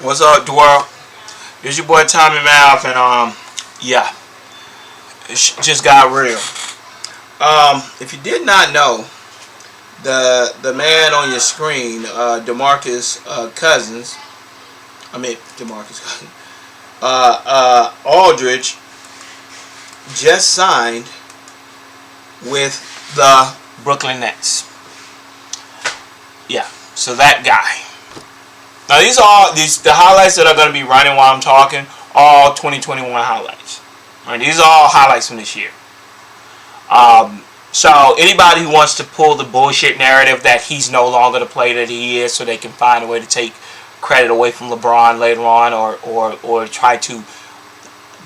What's up, Dwarf? This your boy Tommy Mouth, and yeah, it just got real. If you did not know, the man on your screen, Demarcus Cousins, I mean Demarcus Cousins, Aldridge, just signed with the Brooklyn Nets. Yeah, so that guy. Now the highlights that are going to be running while I'm talking, all 2021 highlights. All right, these are all highlights from this year. So anybody who wants to pull the bullshit narrative that he's no longer the player that he is, so they can find a way to take credit away from LeBron later on, or try to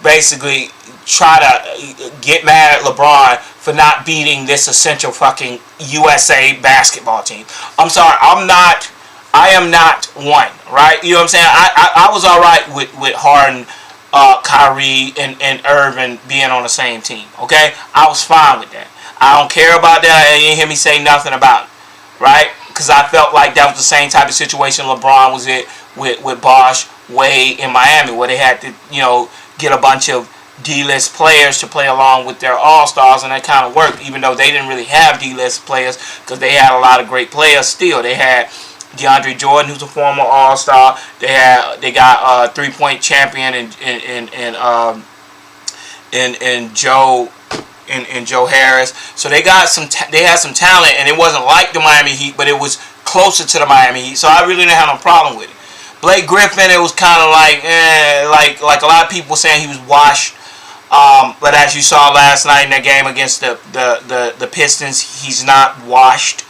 basically try to get mad at LeBron for not beating this essential fucking USA basketball team. I'm sorry, I am not one, right? You know what I'm saying? I was all right with Harden, Kyrie, and Irving being on the same team, okay? I was fine with that. I don't care about that. You didn't hear me say nothing about it, right? Because I felt like that was the same type of situation LeBron was in with Bosh, Wade in Miami, where they had to, get a bunch of D-list players to play along with their all-stars, and that kind of worked, even though they didn't really have D-list players, because they had a lot of great players still. They had DeAndre Jordan, who's a former All-Star. They got a three-point champion in Joe Harris. So they had some talent, and it wasn't like the Miami Heat, but it was closer to the Miami Heat. So I really didn't have no problem with it. Blake Griffin, it was kind of like a lot of people saying he was washed. But as you saw last night in that game against the Pistons, he's not washed.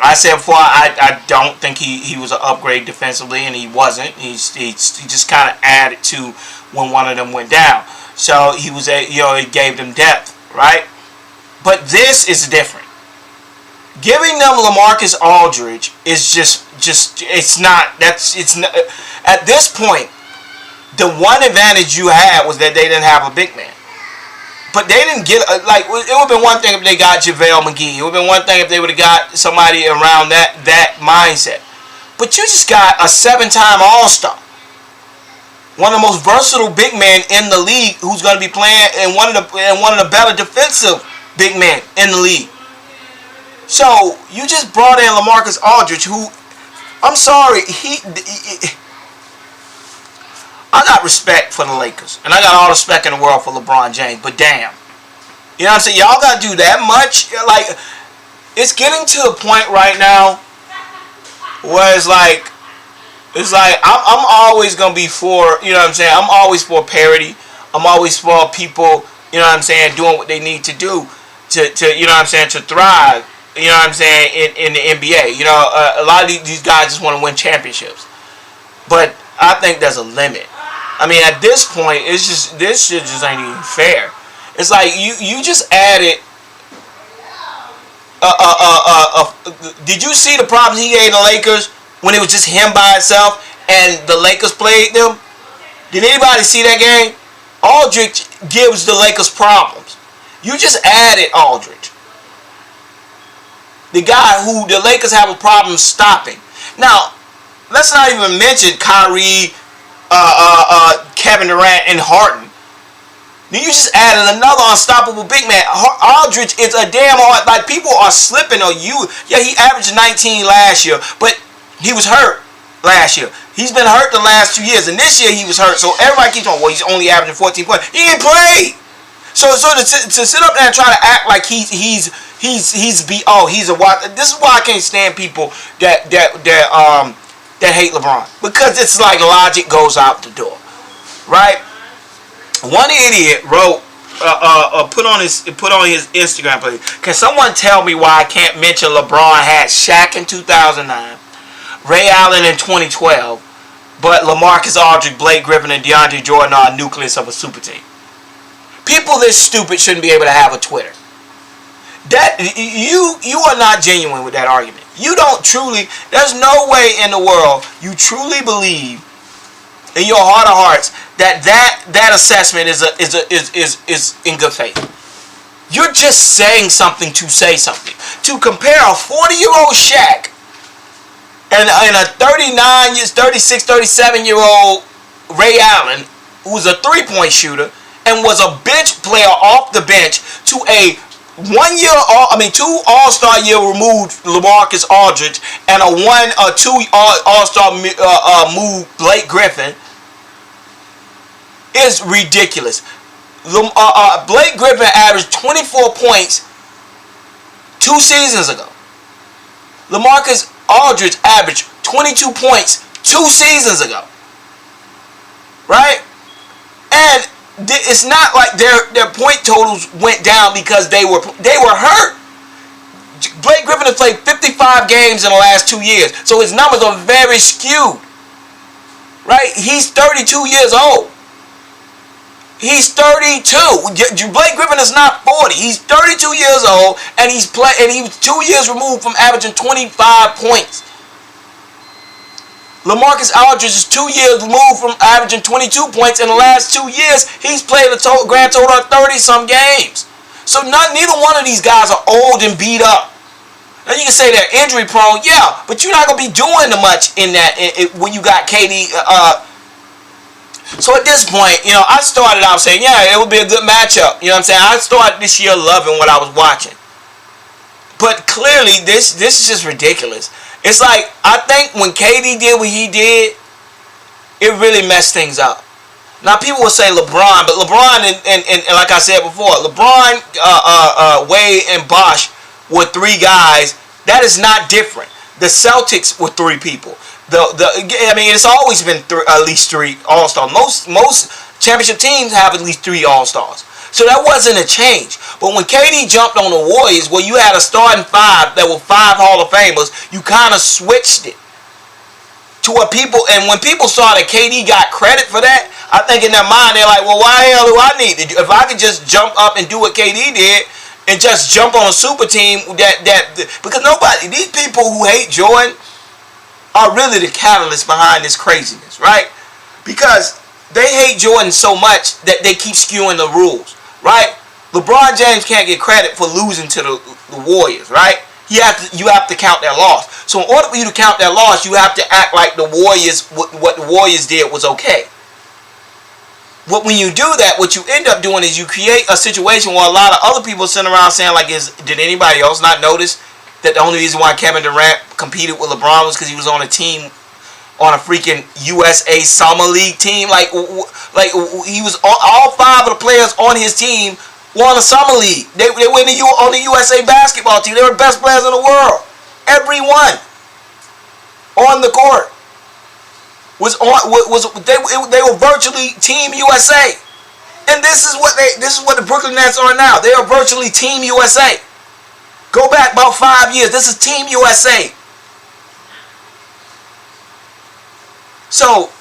I said before, I don't think he was an upgrade defensively, and he wasn't. He just kind of added to when one of them went down. So he was it gave them depth, right? But this is different. Giving them Lamarcus Aldridge is just it's not at this point. The one advantage you had was that they didn't have a big man. But they didn't get, it would have been one thing if they got JaVale McGee. It would have been one thing if they would have got somebody around that mindset. But you just got a 7-time All-Star. One of the most versatile big men in the league, who's going to be playing in one of the better defensive big men in the league. So you just brought in Lamarcus Aldridge, who, I'm sorry, I got respect for the Lakers, and I got all the respect in the world for LeBron James, but damn. You know what I'm saying? Y'all got to do that much? Like, it's getting to a point right now where it's like I'm always going to be for, you know what I'm saying? I'm always for parity. I'm always for people, you know what I'm saying, doing what they need to do to you know what I'm saying, to thrive, you know what I'm saying, in the NBA. You know, a lot of these guys just want to win championships. But I think there's a limit. I mean, at this point, this shit just ain't even fair. It's like you just added. Did you see the problems he gave the Lakers when it was just him by himself and the Lakers played them? Did anybody see that game? Aldridge gives the Lakers problems. You just added Aldridge, the guy who the Lakers have a problem stopping. Now, let's not even mention Kyrie, Kevin Durant, and Harden. You just added another unstoppable big man. Aldridge is a damn hard. Like, people are slipping on you. Yeah, he averaged 19 last year, but he was hurt last year. He's been hurt the last 2 years, and this year he was hurt. So everybody keeps on, well, he's only averaging 14 points. He didn't play. So to sit up there and try to act like he's a watch. This is why I can't stand people that hate LeBron, because it's like logic goes out the door, right? One idiot wrote, put on his Instagram page, can someone tell me why I can't mention LeBron had Shaq in 2009, Ray Allen in 2012, but Lamarcus Aldridge, Blake Griffin, and DeAndre Jordan are a nucleus of a super team? People this stupid shouldn't be able to have a Twitter. That you are not genuine with that argument. You don't truly. There's no way in the world you truly believe in your heart of hearts that assessment is in good faith. You're just saying something to say something. To compare a 40-year-old Shaq And a 36, 37-year-old Ray Allen, who was a three-point shooter and was a bench player off the bench, to a 2 All-Star year removed Lamarcus Aldridge and a 2 All-Star move Blake Griffin, is ridiculous. Blake Griffin averaged 24 points 2 seasons ago. Lamarcus Aldridge averaged 22 points 2 seasons ago. Right? And it's not like their point totals went down because they were hurt. Blake Griffin has played 55 games in the last 2 years, so his numbers are very skewed. Right? He's 32 years old. He's 32. Blake Griffin is not 40. He's 32 years old, and he was 2 years removed from averaging 25 points. Lamarcus Aldridge is 2 years removed from averaging 22 points. In the last 2 years, he's played a grand total of 30-some games. So neither one of these guys are old and beat up. Now you can say they're injury prone, yeah, but you're not going to be doing much in that when you got KD. So at this point, I started out saying, yeah, it would be a good matchup. You know what I'm saying? I started this year loving what I was watching. But clearly, this is just ridiculous. It's like, I think when KD did what he did, it really messed things up. Now, people will say LeBron, but LeBron, and like I said before, LeBron, Wade, and Bosh were 3 guys. That is not different. The Celtics were 3 people. It's always been at least 3 All-Stars. Most championship teams have at least 3 All-Stars. So that wasn't a change. But when KD jumped on the Warriors, where you had a starting 5 that were 5 Hall of Famers, you kind of switched it to what people. And when people saw that KD got credit for that, I think in their mind they're like, well, why the hell do I need to do? If I could just jump up and do what KD did and just jump on a super team because these people who hate Jordan are really the catalyst behind this craziness, right? Because they hate Jordan so much that they keep skewing the rules, right? LeBron James can't get credit for losing to the Warriors, right? You have to count their loss. So in order for you to count their loss, you have to act like the Warriors, what the Warriors did was okay. When you do that, what you end up doing is you create a situation where a lot of other people sitting around saying like, did anybody else not notice that the only reason why Kevin Durant competed with LeBron was because he was on a team, on a freaking USA Summer League team? Like he was all 5 of the players on his team were on the Summer League. They were on the USA basketball team. They were the best players in the world. Everyone on the court they were virtually Team USA. And this is what the Brooklyn Nets are now. They are virtually Team USA. Go back about 5 years. This is Team USA. So,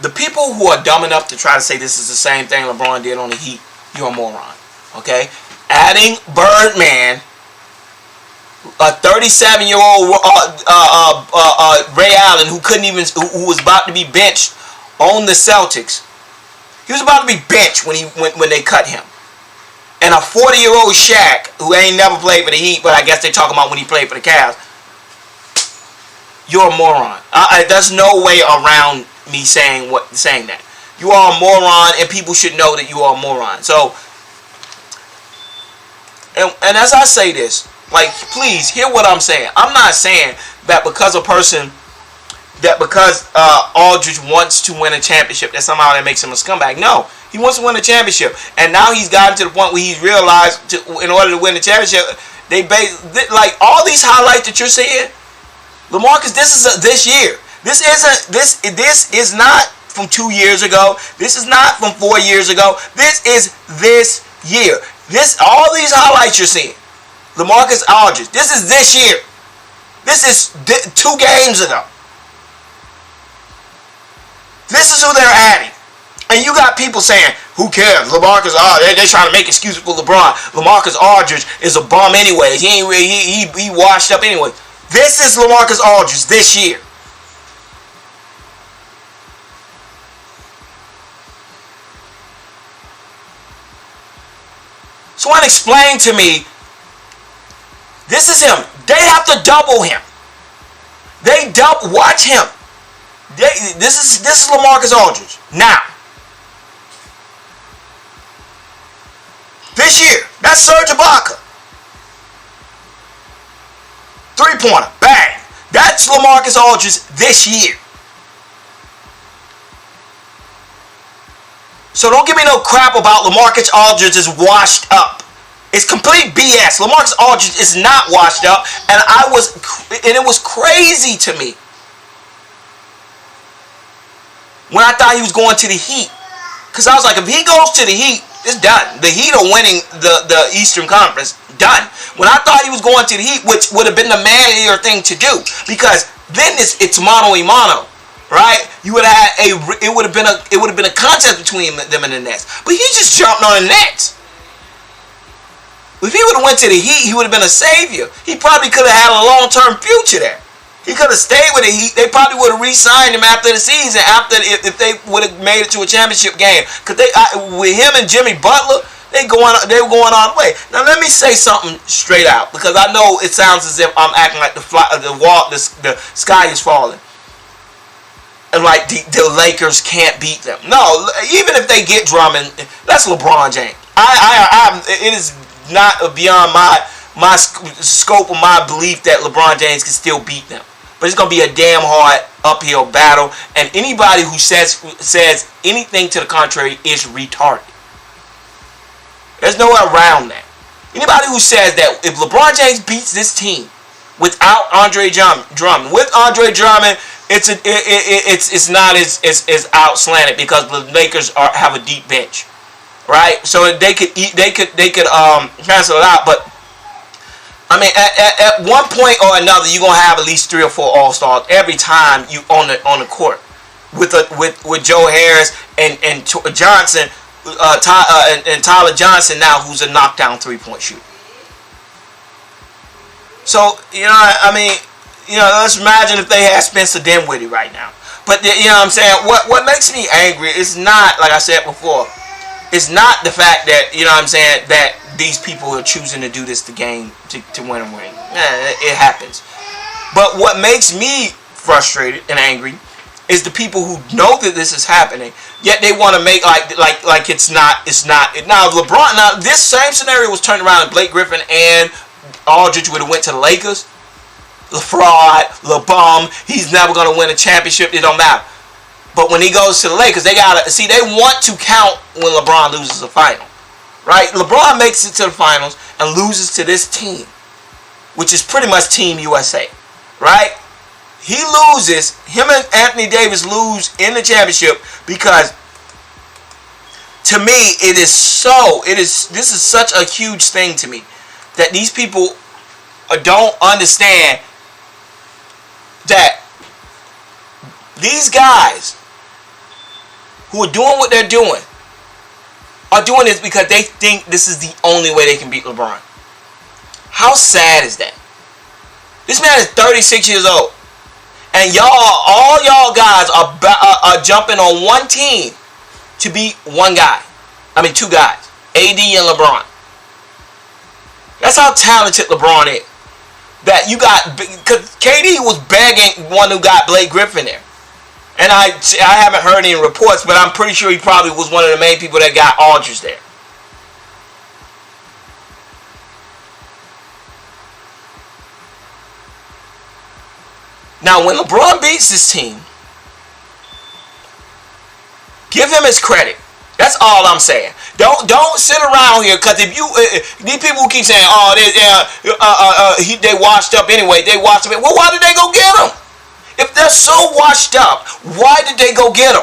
the people who are dumb enough to try to say this is the same thing LeBron did on the Heat, you're a moron. Okay? Adding Birdman, a 37-year-old Ray Allen who was about to be benched on the Celtics. He was about to be benched when they cut him. And a 40-year-old Shaq, who ain't never played for the Heat, but I guess they talking about when he played for the Cavs. You're a moron. There's no way around me saying that. You are a moron, and people should know that you are a moron. So, and as I say this, like, please hear what I'm saying. I'm not saying that because Aldridge wants to win a championship, that somehow that makes him a scumbag. No, he wants to win a championship, and now he's gotten to the point where he's realized in order to win the championship, like all these highlights that you're seeing, LaMarcus, this is this year. This is not from 2 years ago. This is not from 4 years ago. This is this year. All these highlights you're seeing, LaMarcus Aldridge, this is this year. This is 2 games ago. This is who they're adding. And you got people saying, who cares? LaMarcus Aldridge, they're trying to make excuses for LeBron. LaMarcus Aldridge is a bum anyways. He washed up anyway. This is LaMarcus Aldridge this year. Someone explain to me, this is him They have to double him. Watch him. This is Lamarcus Aldridge. Now, this year, that's Serge Ibaka. 3-pointer, bang. That's Lamarcus Aldridge this year. So don't give me no crap about Lamarcus Aldridge is washed up. It's complete BS. Lamarcus Aldridge is not washed up, and it was crazy to me when I thought he was going to the Heat, because I was like, if he goes to the Heat, it's done. The Heat are winning the Eastern Conference. Done. When I thought he was going to the Heat, which would have been the manlier thing to do, because then it's mano a mano. Right? It would have been a contest between them and the Nets. But he just jumped on the Nets. If he would have went to the Heat, he would have been a savior. He probably could have had a long-term future there. He could have stayed with the Heat. They probably would have re-signed him after the season, if they would have made it to a championship game. Because with him and Jimmy Butler, they were going all the way. Now let me say something straight out, because I know it sounds as if I'm acting like the sky is falling. And like the Lakers can't beat them. No, even if they get Drummond, that's LeBron James. It is not beyond my scope of my belief that LeBron James can still beat them. But it's gonna be a damn hard uphill battle. And anybody who says anything to the contrary is retarded. There's no way around that. Anybody who says that if LeBron James beats this team without Andre Drummond, with Andre Drummond, it's not as out slanted, because the Lakers have a deep bench, right? So they could cancel it out. But I mean, at one point or another, you're gonna have at least 3 or 4 All-Stars every time you on the court with Joe Harris and Johnson, and Tyler Johnson now, who's a knockdown 3-point shooter. So I mean. Let's imagine if they had Spencer Dinwiddie right now. But you know what I'm saying? What makes me angry is not, like I said before, it's not the fact that, you know what I'm saying, that these people are choosing to do this to win a ring. It happens. But what makes me frustrated and angry is the people who know that this is happening, yet they want to make like it's not. Now LeBron, this same scenario was turned around, and Blake Griffin and Aldridge would have went to the Lakers. The fraud, the bum, he's never going to win a championship, it don't matter. But when he goes to the Lakers, they want to count when LeBron loses a final. Right? LeBron makes it to the finals and loses to this team, which is pretty much Team USA. Right? He loses, him and Anthony Davis lose in the championship, because to me, this is such a huge thing to me, that these people don't understand that these guys who are doing what they're doing are doing this because they think this is the only way they can beat LeBron. How sad is that? This man is 36 years old, and all y'all guys are jumping on one team to beat two guys, AD and LeBron. That's how talented LeBron is. That you got, because KD was begging one who got Blake Griffin there. And I haven't heard any reports, but I'm pretty sure he probably was one of the main people that got Aldridge there. Now, when LeBron beats this team, give him his credit. That's all I'm saying. Don't sit around here, because if these people who keep saying, they washed up anyway, well, why did they go get him? If they're so washed up, why did they go get him?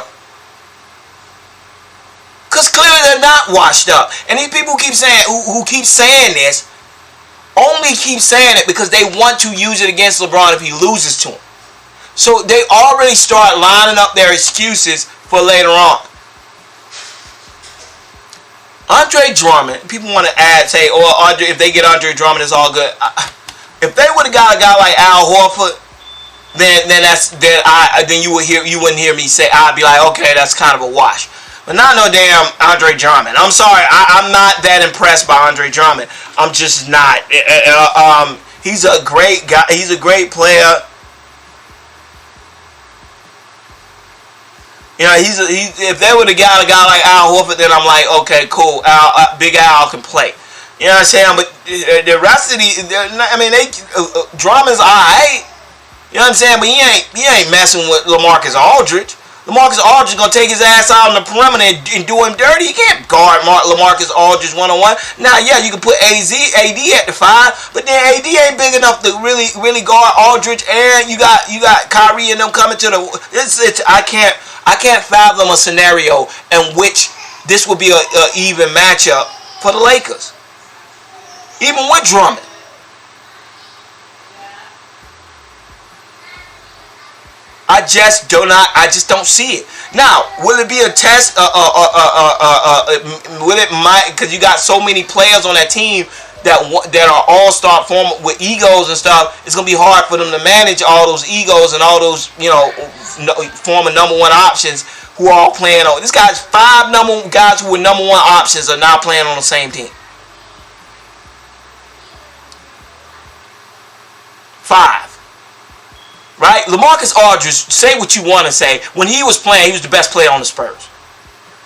Because clearly they're not washed up. And these people who keep saying this only keep saying it because they want to use it against LeBron if he loses to him. So they already start lining up their excuses for later on. Andre Drummond, people want to say, if they get Andre Drummond, it's all good. If they would have got a guy like Al Horford, then you wouldn't hear me say, I'd be like, okay, that's kind of a wash. But not no damn Andre Drummond. I'm sorry, I'm not that impressed by Andre Drummond. I'm just not. He's a great guy. He's a great player. You know, if they would have got a guy like Al Horford, then I'm like, okay, cool. Big Al can play. You know what I'm saying? But the rest of Drummond's alright. You know what I'm saying? But he ain't messing with Lamarcus Aldridge. Lamarcus Aldridge gonna take his ass out on the perimeter and do him dirty. You can't guard Lamarcus Aldridge one-on-one. Now, yeah, you can put AD at the 5, but then AD ain't big enough to really guard Aldridge. And you got Kyrie and them coming to the. I can't fathom a scenario in which this would be a even matchup for the Lakers, even with Drummond. I just don't see it. Now, will it be a test? Will it might, because you got so many players on that team that are all-star form with egos and stuff. It's gonna be hard for them to manage all those egos and all those, former number one options who are all playing on. This guy's 5 guys who were number one options are now playing on the same team. 5. Right? Lamarcus Aldridge, say what you want to say. When he was playing, he was the best player on the Spurs.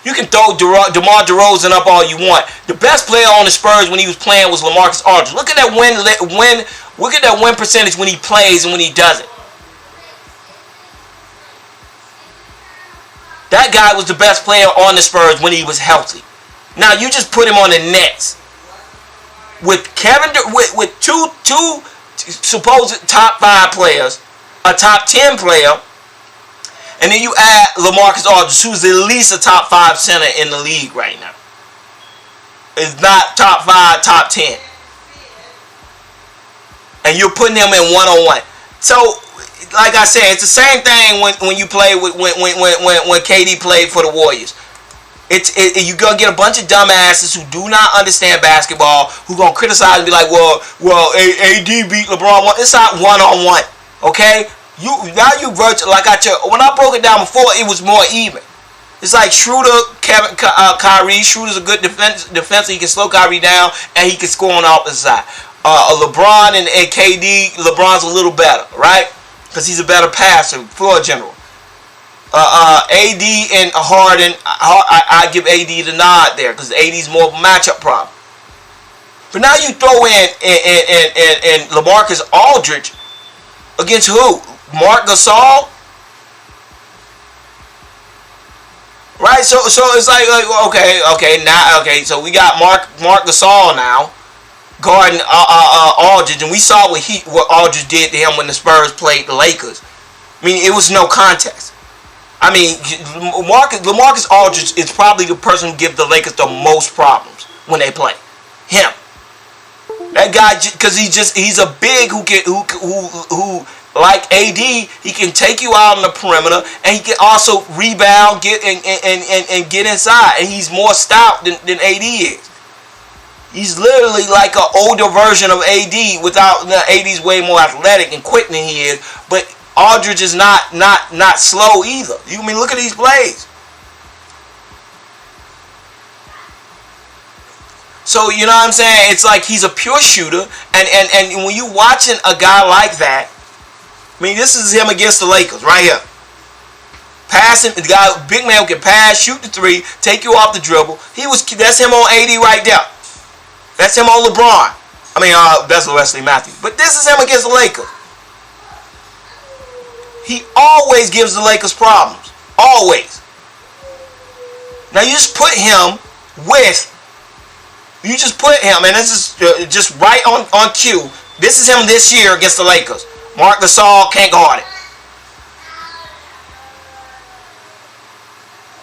You can throw DeMar DeRozan up all you want. The best player on the Spurs when he was playing was Lamarcus Aldridge. Look at that win percentage when he plays and when he doesn't. That guy was the best player on the Spurs when he was healthy. Now you just put him on the Nets with with two supposed top 5 players, a top 10 player, and then you add Lamarcus Aldridge, who's at least a top 5 center in the league right now. It's not top 5, top 10. And you're putting them in one-on-one. So, like I said, it's the same thing when you play when KD played for the Warriors. You're going to get a bunch of dumbasses who do not understand basketball, who going to criticize and be like, well, AD beat LeBron. It's not one-on-one. Okay? When I broke it down before, it was more even. It's like Schroeder, Kyrie. Schroeder's a good defensive. He can slow Kyrie down, and he can score on the opposite side. LeBron and KD, LeBron's a little better, right? Because he's a better passer, floor general. AD and Harden, I give AD the nod there because AD's more of a matchup problem. But now you throw in Lamarcus Aldridge against who? Marc Gasol? Right? So it's like okay, so we got Marc Gasol now guarding Aldridge, and we saw what Aldridge did to him when the Spurs played the Lakers. I mean, it was no contest. I mean, Lamarcus Aldridge is probably the person who gives the Lakers the most problems when they play. Him. That guy, because he's a big who like AD, he can take you out on the perimeter, and he can also rebound, get and get inside, and he's more stout than AD is. He's literally like an older version of AD. Without AD's way more athletic and quick than he is, but Aldridge is not slow either. You mean look at these plays. So you know what I'm saying? It's like he's a pure shooter, and when you watching a guy like that, I mean, this is him against the Lakers right here. Passing, the guy, big man who can pass, shoot the 3, take you off the dribble. That's him on AD right there. That's him on LeBron. I mean, that's Wesley Matthews. But this is him against the Lakers. He always gives the Lakers problems. Always. Now you just put him, and this is just right on cue. This is him this year against the Lakers. Marc Gasol can't guard it.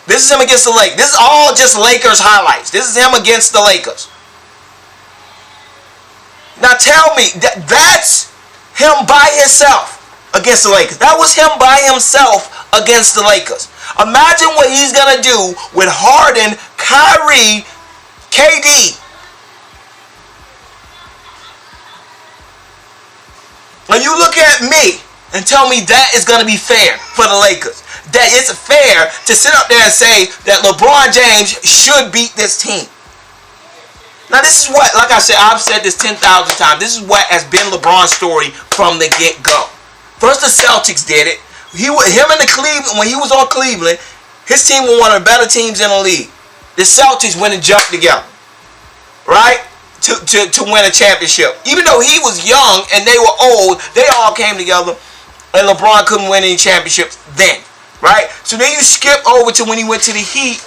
This is him against the Lakers. This is all just Lakers highlights. This is him against the Lakers. Now tell me, that's him by himself against the Lakers. That was him by himself against the Lakers. Imagine what he's going to do with Harden, Kyrie, KD. When you look at me and tell me that is going to be fair for the Lakers, that it's fair to sit up there and say that LeBron James should beat this team. Now this is what, like I said, I've said this 10,000 times. This is what has been LeBron's story from the get-go. First the Celtics did it. Him and the Cleveland, when he was on Cleveland, his team was one of the better teams in the league. The Celtics went and jumped together, right, to win a championship. Even though he was young and they were old, they all came together, and LeBron couldn't win any championships then, right? So then you skip over to when he went to the Heat,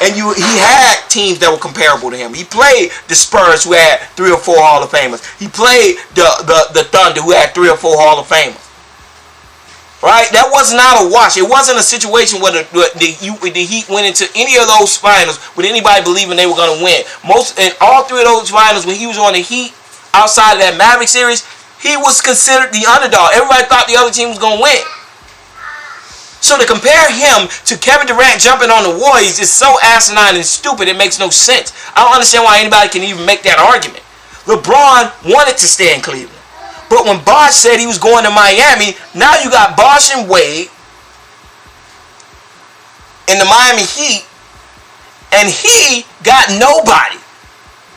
and he had teams that were comparable to him. He played the Spurs, who had 3 or 4 Hall of Famers. He played the Thunder, who had 3 or 4 Hall of Famers. Right? That was not a wash. It wasn't a situation where the Heat went into any of those finals with anybody believing they were going to win. In all 3 of those finals, when he was on the Heat, outside of that Maverick series, he was considered the underdog. Everybody thought the other team was going to win. So to compare him to Kevin Durant jumping on the Warriors is so asinine and stupid, it makes no sense. I don't understand why anybody can even make that argument. LeBron wanted to stay in Cleveland. But when Bosh said he was going to Miami, now you got Bosh and Wade in the Miami Heat, and he got nobody.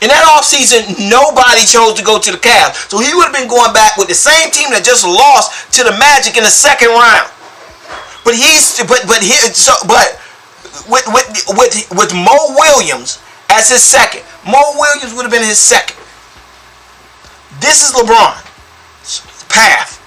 In that offseason, nobody chose to go to the Cavs. So he would have been going back with the same team that just lost to the Magic in the second round. But with Mo Williams as his second, Mo Williams would have been his second. This is LeBron's path.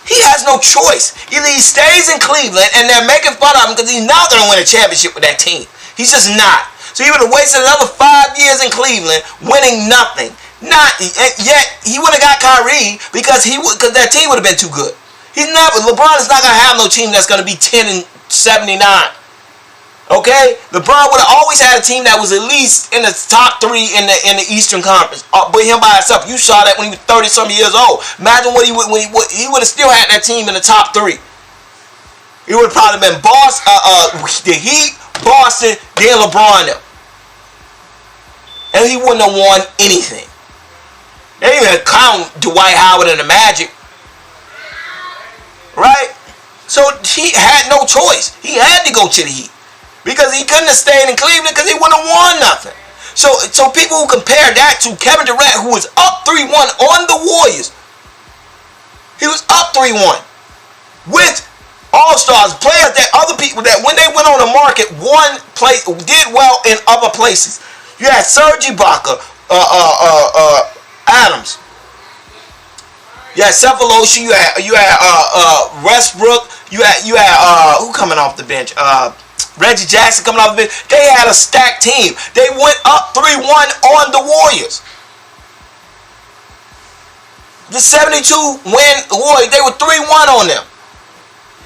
He has no choice. Either he stays in Cleveland and they're making fun of him because he's not going to win a championship with that team. He's just not. So he would have wasted another 5 years in Cleveland winning nothing. Yet he would have got Kyrie because that team would have been too good. LeBron is not going to have no team that's going to be 10-79. Okay? LeBron would have always had a team that was at least in the top 3 in the Eastern Conference. But him by himself, you saw that when he was 30-some years old. Imagine he would have still had that team in the top 3. It would have probably been the Heat, Boston, then LeBron them. And he wouldn't have won anything. They didn't even count Dwight Howard and the Magic. Right? So he had no choice. He had to go to the Heat. Because he couldn't have stayed in Cleveland because he wouldn't have won nothing. So people who compare that to Kevin Durant, who was up 3-1 on the Warriors. He was up 3-1 with all-stars, players that other people that when they went on the market, did well in other places. You had Serge Ibaka, Adams. You had Cephalosha, you had Westbrook, you had who coming off the bench? Reggie Jackson coming off the bench. They had a stacked team. They went up 3-1 on the Warriors. The 72-win Warriors, they were 3-1 on them.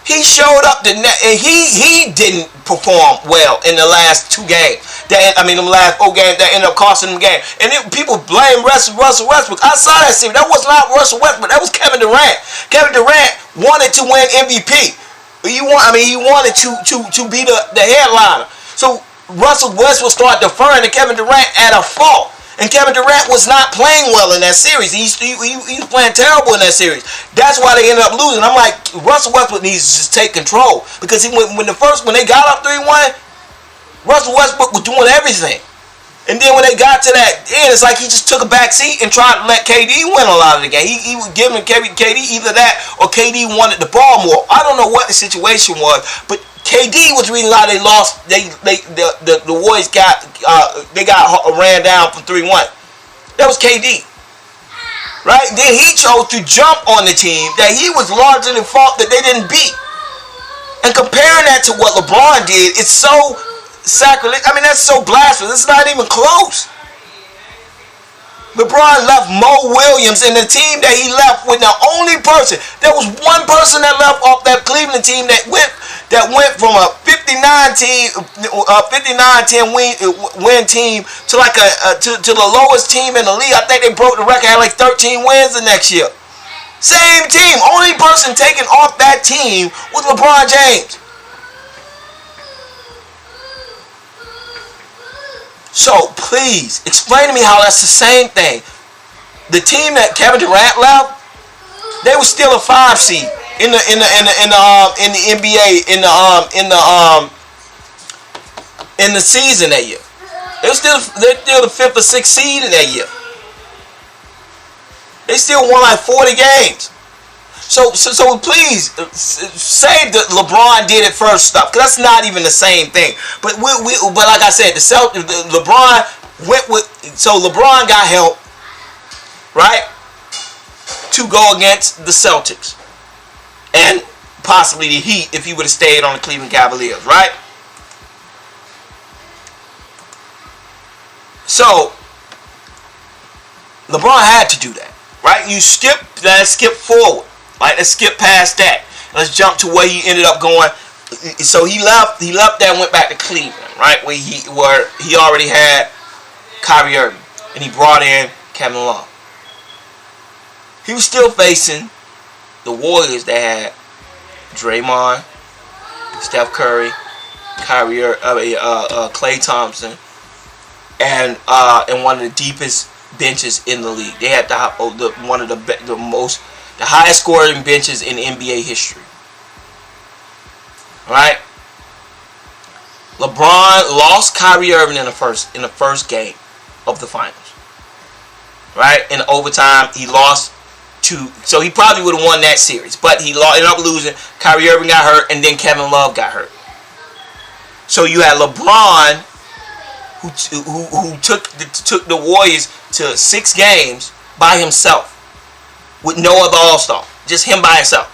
He showed up and he didn't perform well in the last 2 games. The last 4 games that ended up costing them the game. And people blame Russell Westbrook. I saw that series. That was not Russell Westbrook. That was Kevin Durant. Kevin Durant wanted to win MVP. He wanted to be the headliner. So Russell Westbrook started deferring to Kevin Durant at a fault. And Kevin Durant was not playing well in that series. He was playing terrible in that series. That's why they ended up losing. I'm like, Russell Westbrook needs to just take control. Because when they got up 3-1, Russell Westbrook was doing everything. And then when they got to that end, it's like he just took a back seat and tried to let KD win a lot of the game. He was giving KD either that or KD wanted the ball more. I don't know what the situation was, but KD was the reason why they lost. The Warriors got ran down from 3-1. That was KD, right? Then he chose to jump on the team that he was largely the fault that they didn't beat. And comparing that to what LeBron did, it's so sacrilege. That's so blasphemous. It's not even close. LeBron left Mo Williams and the team that he left with the only person. There was one person that left off that Cleveland team that went from a 59-10 win team to to the lowest team in the league. I think they broke the record, had like 13 wins the next year. Same team. Only person taken off that team was LeBron James. So please explain to me how that's the same thing. The team that Kevin Durant left, they were still a 5 seed in the NBA in the season that year. They're still the 5th or 6th seed in that year. They still won like 40 games. So please say that LeBron did it first stuff, because that's not even the same thing. But but like I said, LeBron went with, so LeBron got help, right, to go against the Celtics and possibly the Heat if he would have stayed on the Cleveland Cavaliers, right? So LeBron had to do that, right? Let's skip forward. Right, let's skip past that. Let's jump to where he ended up going. So he left that and went back to Cleveland, right? Where he already had Kyrie Irving, and he brought in Kevin Love. He was still facing the Warriors that had Draymond, Steph Curry, Klay Thompson, and one of the deepest benches in the league. They had the highest scoring benches in NBA history. Right? LeBron lost Kyrie Irving in the first game of the finals. Right? In overtime, he lost so he probably would have won that series, but he ended up losing. Kyrie Irving got hurt, and then Kevin Love got hurt. So you had LeBron, who took the Warriors to 6 games by himself, with no other All-Star, just him by himself.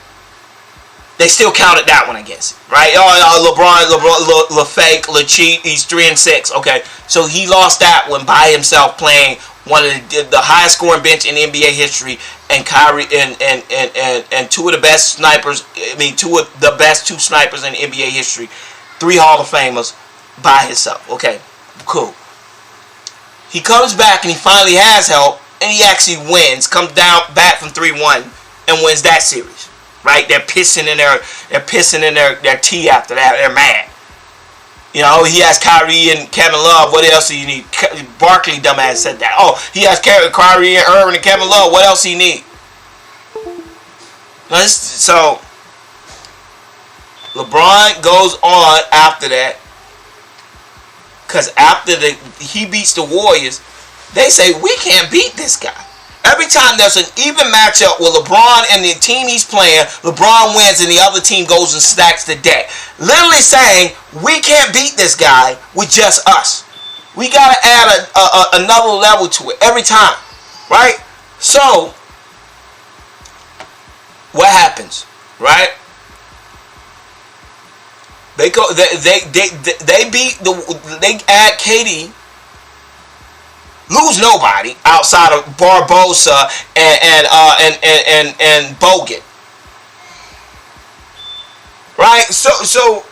They still counted that one against him, right? LeBron, fake, cheat. He's 3-6. Okay, so he lost that one by himself, playing one of the highest scoring bench in NBA history, and Kyrie and two of the best snipers. Two of the best 2 snipers in NBA history, 3 Hall of Famers by himself. Okay, cool. He comes back and he finally has help, and he actually wins. Comes down back from 3-1 and wins that series. Right? They're pissing in their tea after that. They're mad. You know, he has Kyrie and Kevin Love. What else do you need? Barkley, dumbass, said that. Oh, he has Kyrie and Irving and Kevin Love. What else do you need? So LeBron goes on after that, because after he beats the Warriors, they say, we can't beat this guy. Every time there's an even matchup with LeBron and the team he's playing, LeBron wins and the other team goes and stacks the deck. Literally saying, we can't beat this guy with just us. We got to add another level to it every time. Right? So, what happens? Right? They add KD. Lose nobody outside of Barbosa and Bogut. Right? So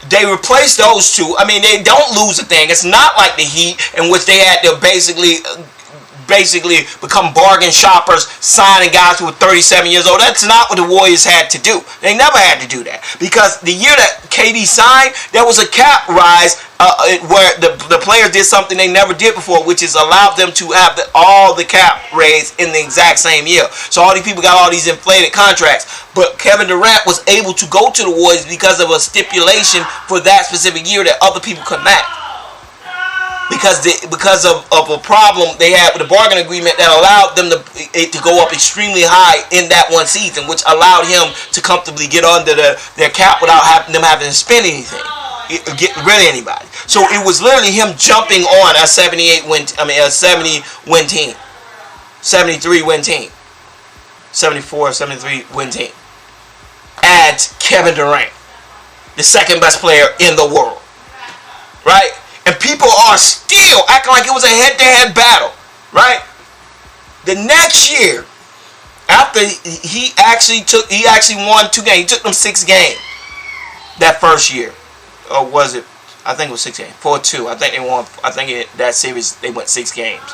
they replace those two. They don't lose a thing. It's not like the Heat, in which they had to basically become bargain shoppers, signing guys who were 37 years old. That's not what the Warriors had to do. They never had to do that, because the year that KD signed, there was a cap rise where the players did something they never did before, which is allowed them to have all the cap raise in the exact same year. So all these people got all these inflated contracts, but Kevin Durant was able to go to the Warriors because of a stipulation for that specific year that other people could match. Because of a problem they had with the bargain agreement that allowed them to go up extremely high in that one season, which allowed him to comfortably get under their cap without them having to spend anything, get really anybody. So it was literally him jumping on a 70 win team, 73 win team, 74, 73 win team. Adds Kevin Durant, the second best player in the world, right? And people are still acting like it was a head-to-head battle, right? The next year, after he actually won 2 games. He took them 6 games that first year. Or was it? I think it was 6 games. 4-2. I think they won. That series they went 6 games.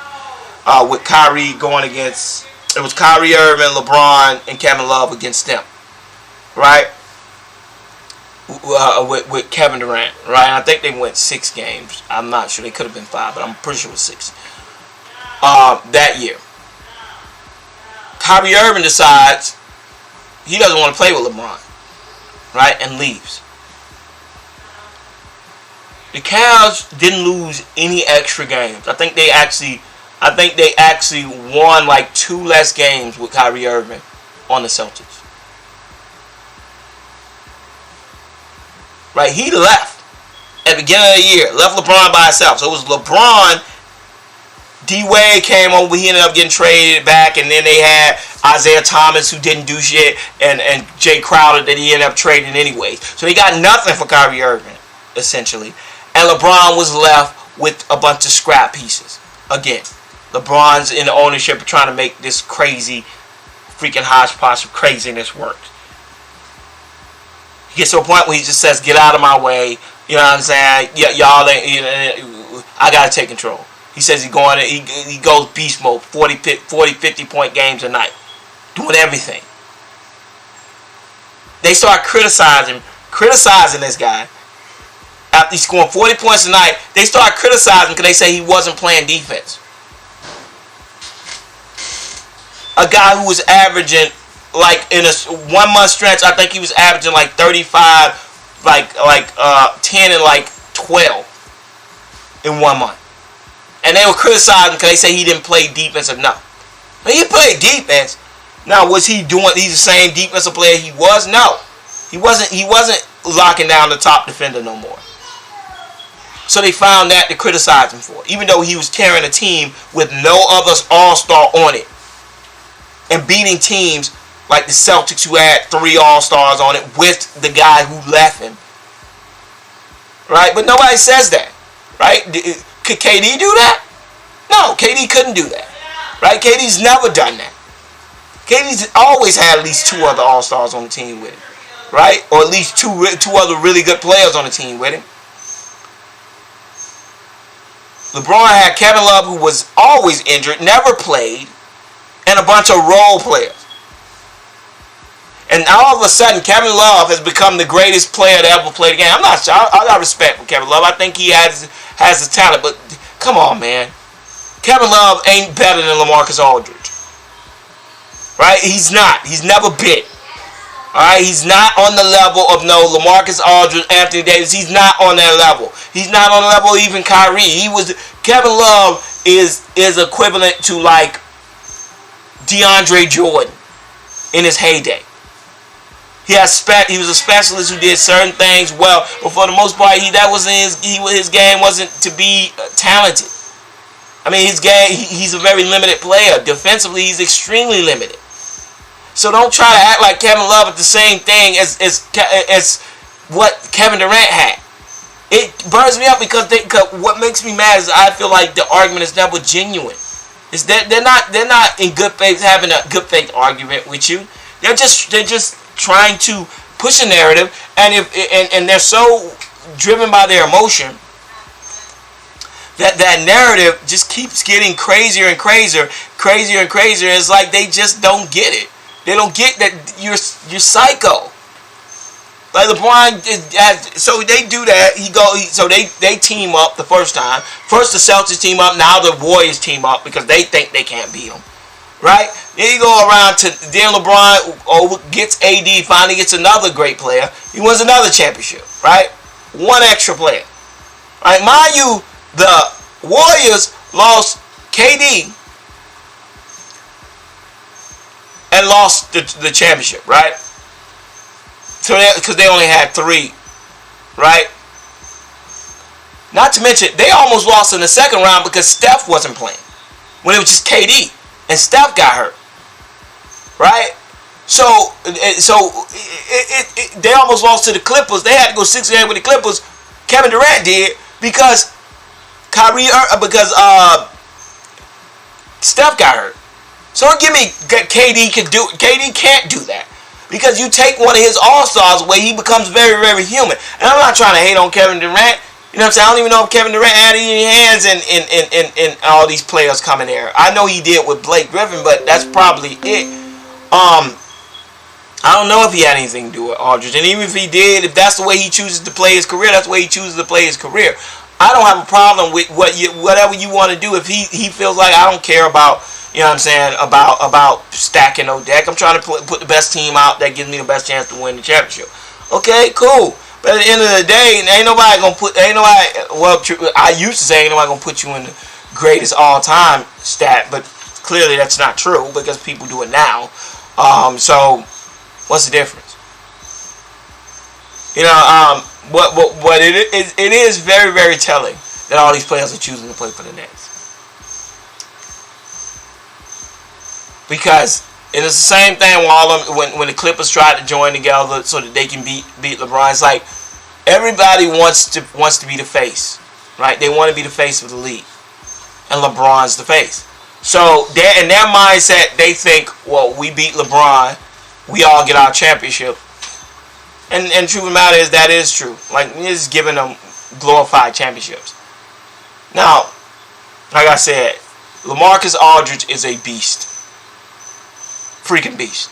With Kyrie going against, it was Kyrie Irving, LeBron, and Kevin Love against them, right? With Kevin Durant, right? I think they went 6 games. I'm not sure. They could have been 5, but I'm pretty sure it was 6. That year, Kyrie Irving decides he doesn't want to play with LeBron, right? And leaves. the Cavs didn't lose any extra games. I think they actually won like 2 less games with Kyrie Irving on the Celtics. Right? He left at the beginning of the year. Left LeBron by himself. So it was LeBron. D-Wade came over. He ended up getting traded back. And then they had Isaiah Thomas, who didn't do shit. And Jay Crowder that he ended up trading anyways. So they got nothing for Kyrie Irving, essentially. And LeBron was left with a bunch of scrap pieces. Again, LeBron's in the ownership of trying to make this crazy freaking hodgepodge of craziness work. He gets to a point where he just says, get out of my way. You know what I'm saying? Y'all ain't, I got to take control. He says he goes beast mode, 40, 50 point games a night. Doing everything. They start criticizing this guy. After he's scoring 40 points a night, they start criticizing because they say he wasn't playing defense. A guy who was averaging, like in a 1 month stretch, I think he was averaging like 35, 10 and like 12 in 1 month. And they were criticizing because they say he didn't play defense enough. But he played defense. Now, was he doing? He's the same defensive player he was? No, he wasn't. He wasn't locking down the top defender no more. So they found that to criticize him for, even though he was carrying a team with no other all-star on it, and beating teams like the Celtics, who had 3 all-stars on it, with the guy who left him. Right? But nobody says that. Right? Could KD do that? No, KD couldn't do that. Right? KD's never done that. KD's always had at least 2 other all-stars on the team with him. Right? Or at least two other really good players on the team with him. LeBron had Kevin Love, who was always injured, never played, and a bunch of role players. And all of a sudden, Kevin Love has become the greatest player to ever play the game. I'm not sure. I got respect for Kevin Love. I think he has the talent, but come on, man. Kevin Love ain't better than Lamarcus Aldridge. Right? He's not. He's never been. Alright? He's not on the level of Lamarcus Aldridge, Anthony Davis. He's not on that level. He's not on the level of even Kyrie. Kevin Love is equivalent to like DeAndre Jordan in his heyday. He was a specialist who did certain things well, but for the most part, his game wasn't to be talented. I mean, his game, he's a very limited player. Defensively, he's extremely limited. So don't try to act like Kevin Love is the same thing as what Kevin Durant had. It burns me up because what makes me mad is I feel like the argument is never genuine. Is that they're not in good faith having a good faith argument with you. They're just trying to push a narrative, and they're so driven by their emotion that narrative just keeps getting crazier and crazier. It's like they just don't get it. They don't get that you're psycho. Like LeBron, so they do that. So they team up the first time. First the Celtics team up. Now the Warriors team up because they think they can't beat them. Right? Then you go around to then LeBron gets AD, finally gets another great player. He wins another championship. Right? 1 extra player. Right? Mind you, the Warriors lost KD and lost the championship. Right? So because they only had 3, right? Not to mention, they almost lost in the second round because Steph wasn't playing. When it was just KD. And Steph got hurt. Right? So they almost lost to the Clippers. They had to go 6-8 with the Clippers. Kevin Durant did because Steph got hurt. So don't give me KD can't do that. Because you take one of his all-stars away, he becomes very, very human. And I'm not trying to hate on Kevin Durant. You know what I'm saying? I don't even know if Kevin Durant had any hands in all these players coming there. I know he did with Blake Griffin, but that's probably it. I don't know if he had anything to do with Aldridge. And even if he did, if that's the way he chooses to play his career, that's the way he chooses to play his career. I don't have a problem with whatever you want to do. If he feels like I don't care about, you know what I'm saying, about stacking no deck. I'm trying to put the best team out that gives me the best chance to win the championship. Okay, cool. But at the end of the day, ain't nobody gonna put, ain't nobody, well, I used to say ain't nobody gonna put you in the greatest all-time stat, but clearly that's not true because people do it now. So what's the difference? You know, what it is very, very telling that all these players are choosing to play for the Nets. Because it is the same thing when all of them, when the Clippers tried to join together so that they can beat LeBron. It's like everybody wants to be the face, right? They want to be the face of the league, and LeBron's the face. So in their mindset, they think, well, we beat LeBron, we all get our championship. And the truth of the matter is that is true. Like, we're just giving them glorified championships. Now, like I said, Lamarcus Aldridge is a beast. Freaking beast.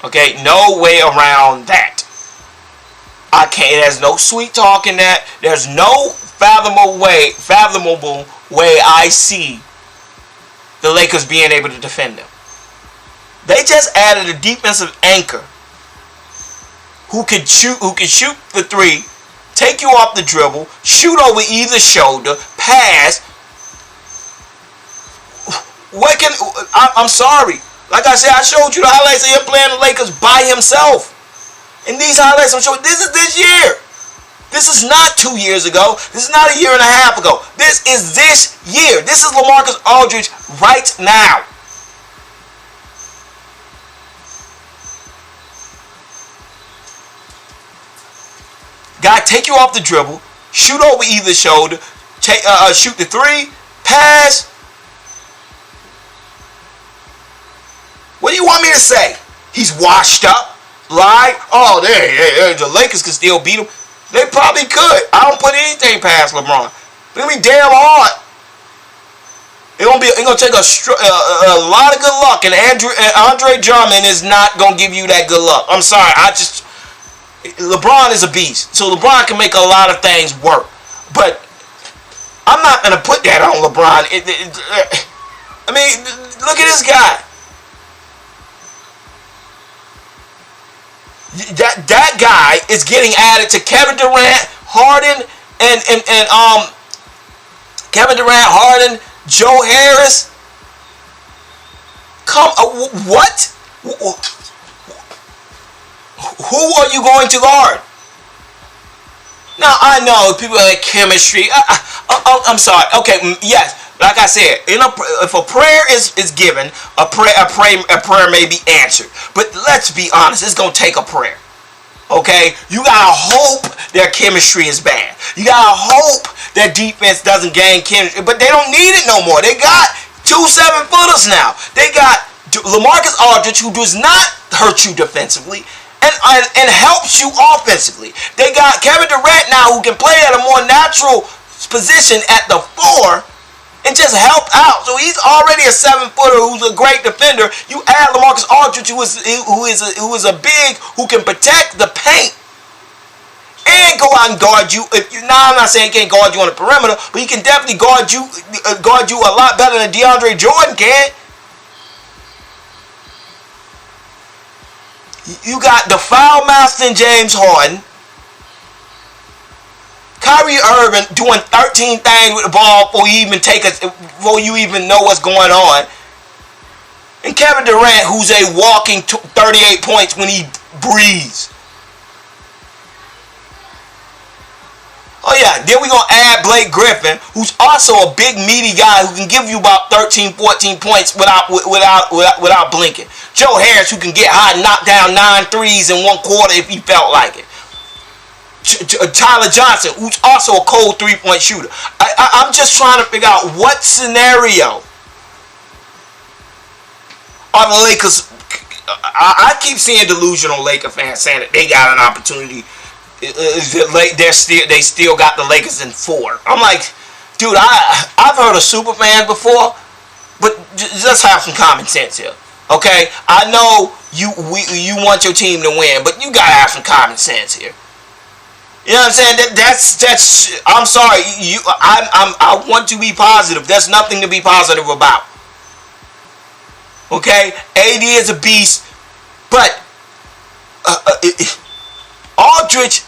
Okay? No way around that. I can't. There's no sweet talk in that. There's no fathomable way I see the Lakers being able to defend them. They just added a defensive anchor who can shoot the three, take you off the dribble, shoot over either shoulder, pass. I'm sorry. Like I said, I showed you the highlights of him playing the Lakers by himself. In these highlights, I'm showing this is this year. This is not 2 years ago. This is not a year and a half ago. This is this year. This is Lamarcus Aldridge right now. Guy take you off the dribble, shoot over either shoulder, shoot the three, pass. What do you want me to say? He's washed up, lie. Oh, the Lakers can still beat him. They probably could. I don't put anything past LeBron. It's gonna be damn hard. It's gonna take a lot of good luck, and Andre Drummond is not gonna give you that good luck. I'm sorry. LeBron is a beast, so LeBron can make a lot of things work. But I'm not gonna put that on LeBron. I mean, look at this guy. That guy is getting added to Kevin Durant, Harden, and Kevin Durant, Harden, Joe Harris. What? Who are you going to guard? Now, I know people are like chemistry. I'm sorry. Okay, yes. Like I said, if a prayer is given, a prayer may be answered. But let's be honest, it's going to take a prayer. Okay? You got to hope their chemistry is bad. You got to hope their defense doesn't gain chemistry. But they don't need it no more. They got 2 7-footers now. They got Lamarcus Aldridge, who does not hurt you defensively and helps you offensively. They got Kevin Durant now, who can play at a more natural position at the 4 and just help out. So he's already a 7-footer who's a great defender. You add Lamarcus Aldridge, who is a big, who can protect the paint and go out and guard you. I'm not saying he can't guard you on the perimeter, but he can definitely guard you a lot better than DeAndre Jordan can. You got the foul master James Harden. Kyrie Irving doing 13 things with the ball before you even know what's going on. And Kevin Durant, who's a walking 38 points when he breathes. Oh yeah, then we're going to add Blake Griffin, who's also a big meaty guy who can give you about 13, 14 points without blinking. Joe Harris, who can get hot and knock down 9 threes in 1 quarter if he felt like it. Tyler Johnson, who's also a cold 3-point shooter. I'm just trying to figure out what scenario are the Lakers. I keep seeing delusional Laker fans saying that they got an opportunity. They still got the Lakers in 4. I'm like, dude, I've heard of super fans before, but just have some common sense here. Okay, I know you want your team to win, but you gotta have some common sense here. You know what I'm saying? That's. I'm sorry. I want to be positive. There's nothing to be positive about. Okay, AD is a beast, but Aldridge,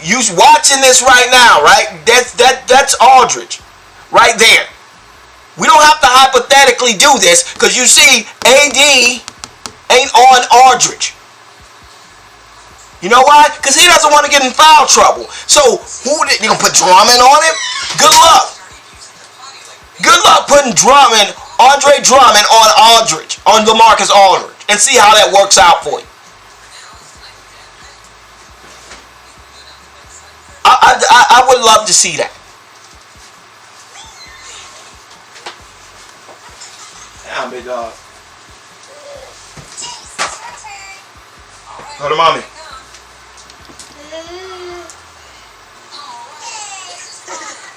You watching this right now, right? That's Aldridge, right there. We don't have to hypothetically do this because you see, AD ain't on Aldridge. You know why? Because he doesn't want to get in foul trouble. So you gonna put Drummond on him? Good luck. Good luck putting Andre Drummond on Aldridge, on Lamarcus Aldridge, and see how that works out for you. I would love to see that. Down, big dog. Go to mommy.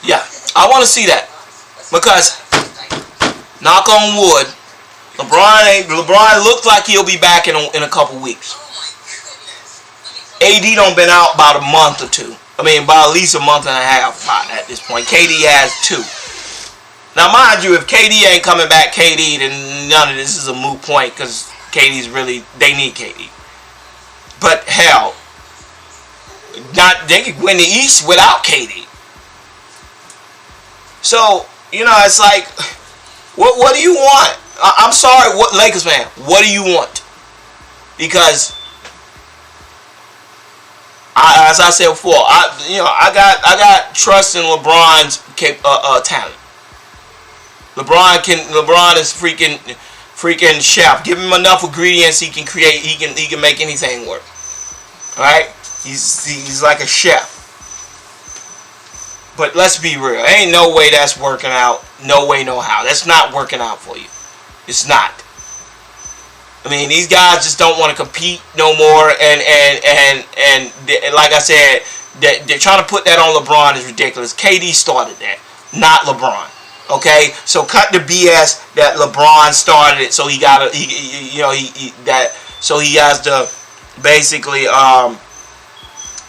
Yeah, I want to see that because, knock on wood, LeBron looks like he'll be back in a couple weeks. AD don't been out about a month or two. I mean, by at least a month and a half at this point. KD has 2. Now, mind you, if KD ain't coming back, KD, then none of this is a moot point because KD's really, they need KD. But hell, they could win the East without KD. So, it's like, what do you want? I'm sorry, what Lakers fan, what do you want? Because as I said before, I got trust in LeBron's talent. LeBron is freaking chef. Give him enough ingredients, he can create. He can make anything work. All right, he's like a chef. But let's be real. Ain't no way that's working out. No way, no how. That's not working out for you. It's not. I mean, these guys just don't want to compete no more, and like I said, they're trying to put that on LeBron is ridiculous. KD started that, not LeBron. Okay, so cut the BS that LeBron started it, so he got so he has to basically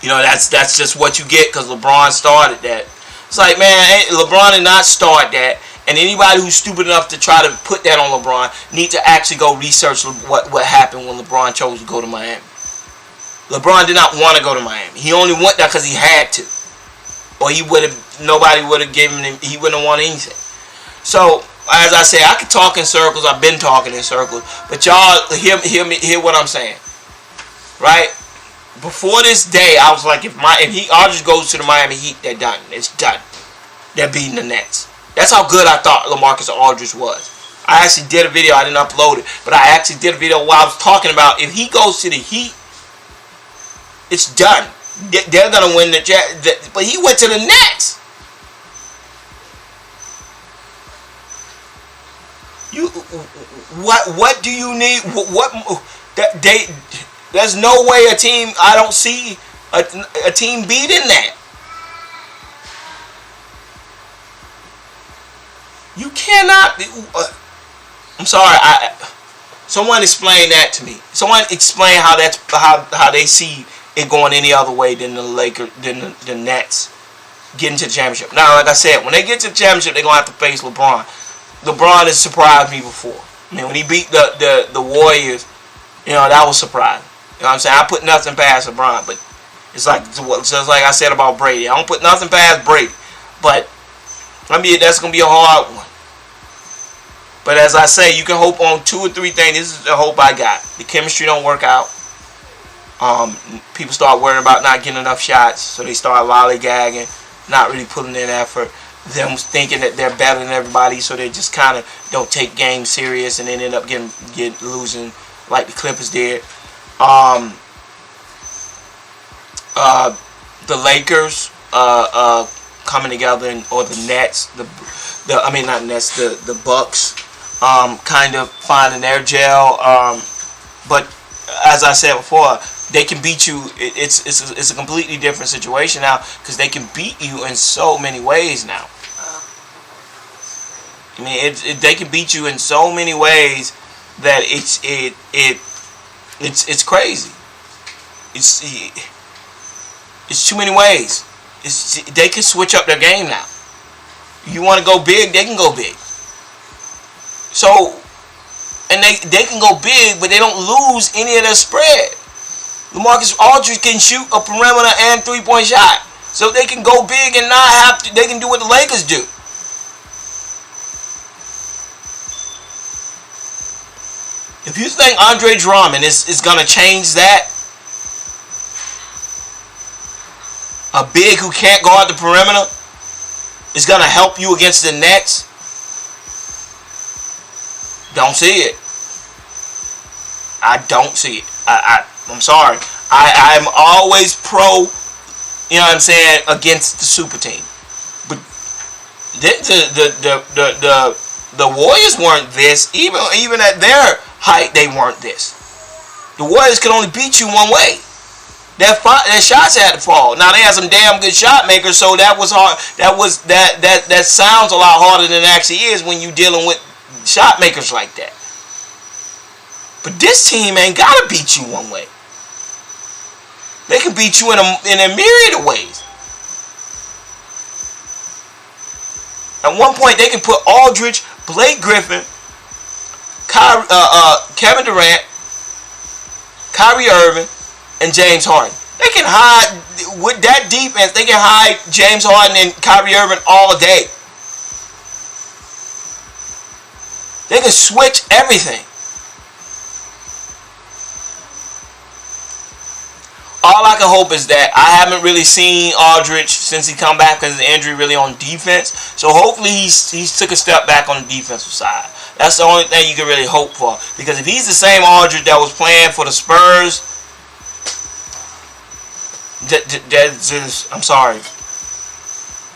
that's just what you get because LeBron started that. It's like, man, LeBron did not start that. And anybody who's stupid enough to try to put that on LeBron need to actually go research what happened when LeBron chose to go to Miami. LeBron did not want to go to Miami. He only went there because he had to. Or nobody would have given him, he wouldn't have won anything. So, as I say, I could talk in circles. I've been talking in circles. But y'all, hear what I'm saying. Right? Before this day, I was like, if Aldridge goes to the Miami Heat, they're done. It's done. They're beating the Nets. That's how good I thought Lamarcus Aldridge was. I actually did a video. I didn't upload it. But I actually did a video while I was talking about if he goes to the Heat, it's done. They're going to win but he went to the Nets. What do you need? There's no way a team, I don't see a team beating that. You cannot. I'm sorry. Someone explain that to me. Someone explain how they see it going any other way than the Lakers, than the Nets getting to the championship. Now, like I said, when they get to the championship, they're gonna have to face LeBron. LeBron has surprised me before. I mean, when he beat the Warriors, that was surprising. You know what I'm saying? I put nothing past LeBron, but it's just like I said about Brady. I don't put nothing past Brady, but that's going to be a hard one. But as I say, you can hope on 2 or 3 things. This is the hope I got. The chemistry don't work out. People start worrying about not getting enough shots, so they start lollygagging, not really putting in effort. Them thinking that they're better than everybody, so they just kind of don't take games serious, and then end up losing like the Clippers did. The Lakers coming together, or the Nets, the Bucks, kind of finding their gel. But as I said before, they can beat you. It's a completely different situation now because they can beat you in so many ways now. I mean, they can beat you in so many ways that it's crazy. It's too many ways. They can switch up their game now. You want to go big, they can go big. So, and they can go big, but they don't lose any of their spread. Lamarcus Aldridge can shoot a perimeter and 3-point shot. So they can go big and not have to. They can do what the Lakers do. If you think Andre Drummond is going to change that, a big who can't go out the perimeter is going to help you against the Nets, don't see it. I don't see it. I'm sorry. I'm always pro, you know what I'm saying, against the super team. But the Warriors weren't this. Even at their height, they weren't this. The Warriors could only beat you one way. Their shots had to fall. Now they had some damn good shot makers, so that was hard. That sounds a lot harder than it actually is when you dealing with shot makers like that. But this team ain't gotta beat you one way. They can beat you in a myriad of ways. At one point, they can put Aldridge, Blake Griffin, Kevin Durant, Kyrie Irving, and James Harden. They can hide, with that defense, they can hide James Harden and Kyrie Irving all day. They can switch everything. All I can hope is that I haven't really seen Aldridge since he come back because of the injury really on defense. So hopefully he's took a step back on the defensive side. That's the only thing you can really hope for. Because if he's the same Aldridge that was playing for the Spurs, I'm sorry.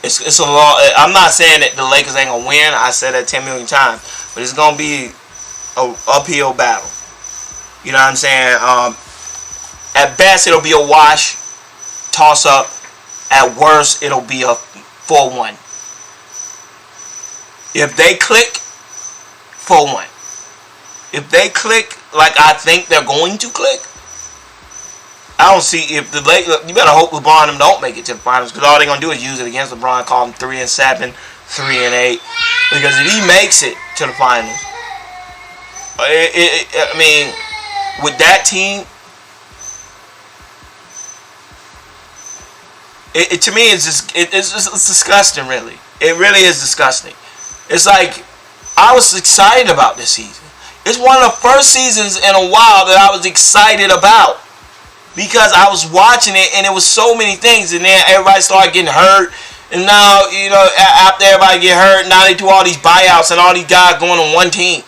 It's a lot. I'm not saying that the Lakers ain't gonna win. I said that 10 million times, but it's gonna be an uphill battle. You know what I'm saying? At best, it'll be a wash, toss up. At worst, it'll be a 4-1. If they click, 4-1. If they click like I think they're going to click, I don't see if the Lakers. You better hope LeBron and them don't make it to the finals, because all they're gonna do is use it against LeBron, call them 3-7, 3-8. Because if he makes it to the finals, I mean, with that team, to me, it's disgusting. Really, it really is disgusting. It's like I was excited about this season. It's one of the first seasons in a while that I was excited about, because I was watching it and it was so many things, and then everybody started getting hurt, and now, you know, after everybody get hurt, now they do all these buyouts and all these guys going on one team.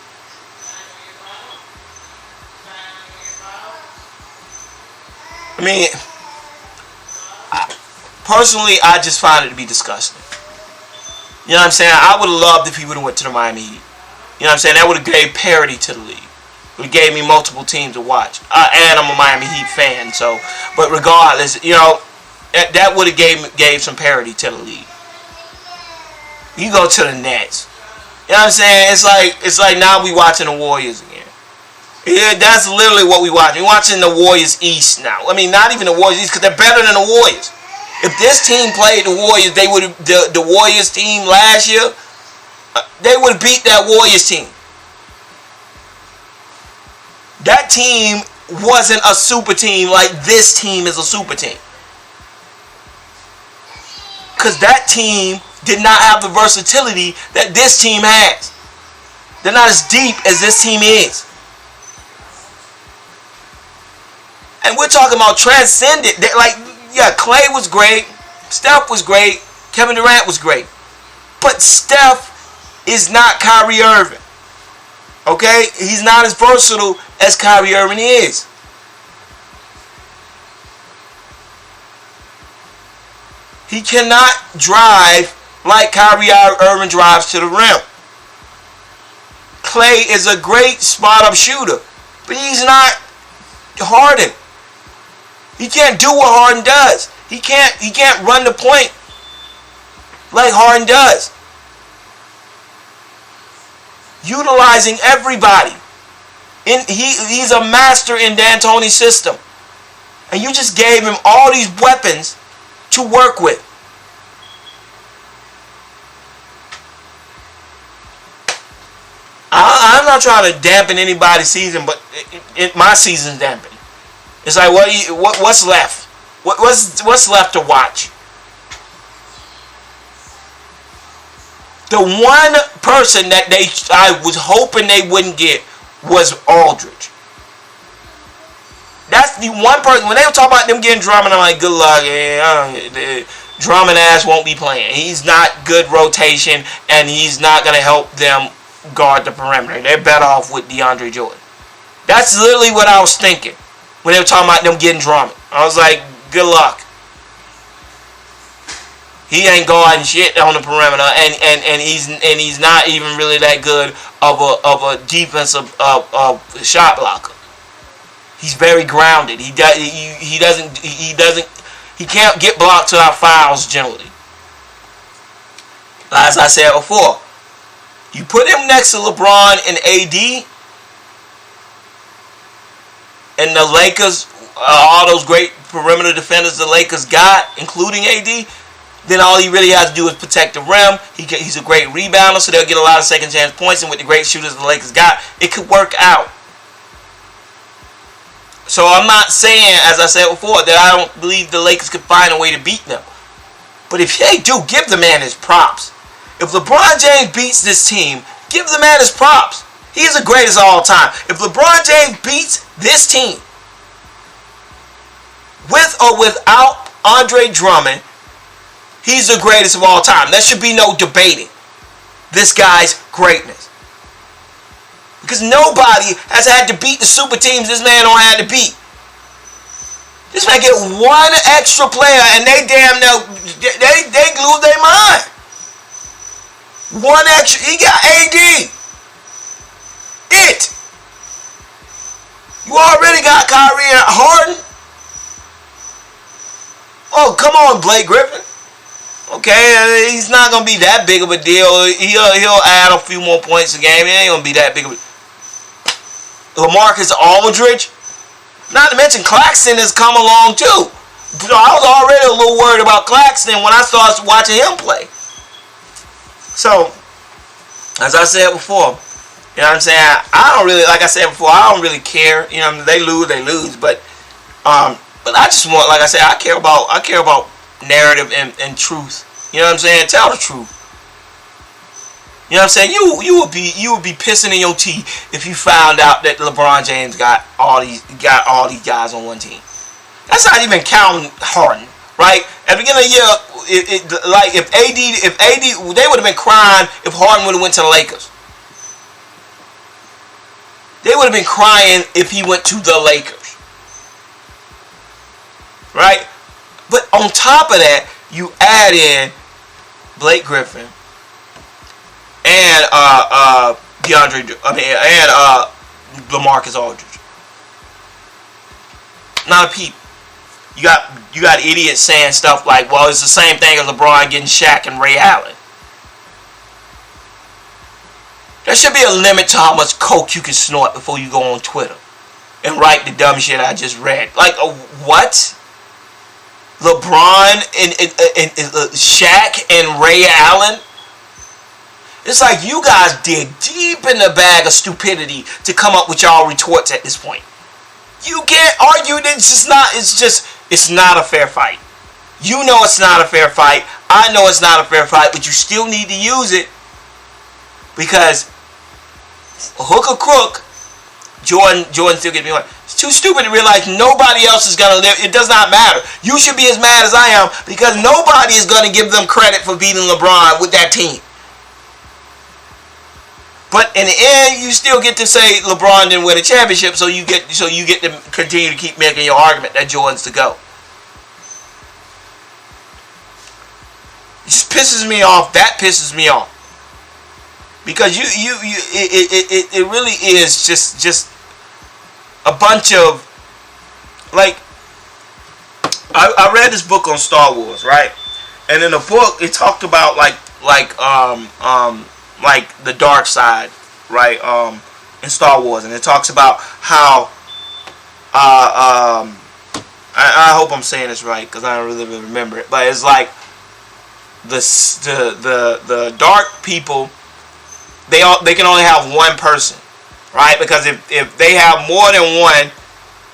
I mean, personally, I just find it to be disgusting. You know what I'm saying? I would have loved if he would have went to the Miami Heat. You know what I'm saying? That would have gave parity to the league. It gave me multiple teams to watch. And I'm a Miami Heat fan, so. But regardless, you know, that would have gave some parity to the league. You go to the Nets. You know what I'm saying? It's like now we watching the Warriors again. Yeah, that's literally what we watching. We're watching the Warriors East now. I mean, not even the Warriors East, because they're better than the Warriors. If this team played the Warriors, they would have the Warriors team last year. They would have beat that Warriors team. That team wasn't a super team like this team is a super team. Because that team did not have the versatility that this team has. They're not as deep as this team is. And we're talking about transcendent. Like, yeah, Clay was great. Steph was great. Kevin Durant was great. But Steph is not Kyrie Irving. Okay? He's not as versatile as Kyrie Irving is. He cannot drive like Kyrie Irving drives to the rim. Clay is a great spot-up shooter, but he's not Harden. He can't do what Harden does. He can't run the point like Harden does. Utilizing everybody. He's a master in D'Antoni's system. And you just gave him all these weapons to work with. I'm not trying to dampen anybody's season, but my season's dampened. It's like what's left? What's left to watch? The one person that I was hoping they wouldn't get was Aldridge. That's the one person. When they were talking about them getting Drummond, I'm like, good luck. Drummond ass won't be playing. He's not good rotation, and he's not going to help them guard the perimeter. They're better off with DeAndre Jordan. That's literally what I was thinking when they were talking about them getting Drummond. I was like, good luck. He ain't guarding shit on the perimeter, and he's not even really that good of a defensive shot blocker. He's very grounded. He can't get blocked without fouls generally. As I said before, you put him next to LeBron and AD, and the Lakers, all those great perimeter defenders the Lakers got, including AD, then all he really has to do is protect the rim. He's a great rebounder, so they'll get a lot of second chance points, and with the great shooters the Lakers got, it could work out. So I'm not saying, as I said before, that I don't believe the Lakers could find a way to beat them. But if they do, give the man his props. If LeBron James beats this team, give the man his props. He's the greatest of all time. If LeBron James beats this team, with or without Andre Drummond, he's the greatest of all time. There should be no debating this guy's greatness. Because nobody has had to beat the super teams this man don't have to beat. This man get one extra player and they damn near, they lose their mind. One extra, he got AD. It. You already got Kyrie and Harden. Oh, come on, Blake Griffin. Okay, he's not going to be that big of a deal. He'll add a few more points a game. It ain't going to be that big of a deal. Lamarcus Aldridge. Not to mention Claxton has come along too. I was already a little worried about Claxton when I started watching him play. So, as I said before, you know what I'm saying? I don't really, like I said before, I don't really care. You know, they lose. But I just want, like I said, I care about narrative and truth. You know what I'm saying? Tell the truth. You know what I'm saying? You would be pissing in your tea if you found out that LeBron James got all these guys on one team. That's not even counting Harden, right? At the beginning of the year, if AD, they would have been crying if Harden would have went to the Lakers. They would have been crying if he went to the Lakers, right? But on top of that, you add in Blake Griffin and Lamarcus Aldridge. Not a peep. You got idiots saying stuff like, well, it's the same thing as LeBron getting Shaq and Ray Allen. There should be a limit to how much coke you can snort before you go on Twitter and write the dumb shit I just read. Like, what? LeBron and Shaq and Ray Allen? It's like you guys dig deep in the bag of stupidity to come up with y'all retorts at this point. You can't argue that it's not a fair fight. You know it's not a fair fight. I know it's not a fair fight, but you still need to use it because hook or crook, Jordan still gets me on. It's too stupid to realize nobody else is going to live. It does not matter. You should be as mad as I am because nobody is going to give them credit for beating LeBron with that team. But in the end, you still get to say LeBron didn't win a championship, so you get to continue to keep making your argument that Jordan's to go. It just pisses me off. That pisses me off. Because it really is just a bunch of, like, I read this book on Star Wars, right? And in the book it talked about like the dark side, right? In Star Wars, and it talks about how I hope I'm saying this right because I don't really remember it, but it's like the dark people, they can only have one person, right? Because if they have more than one,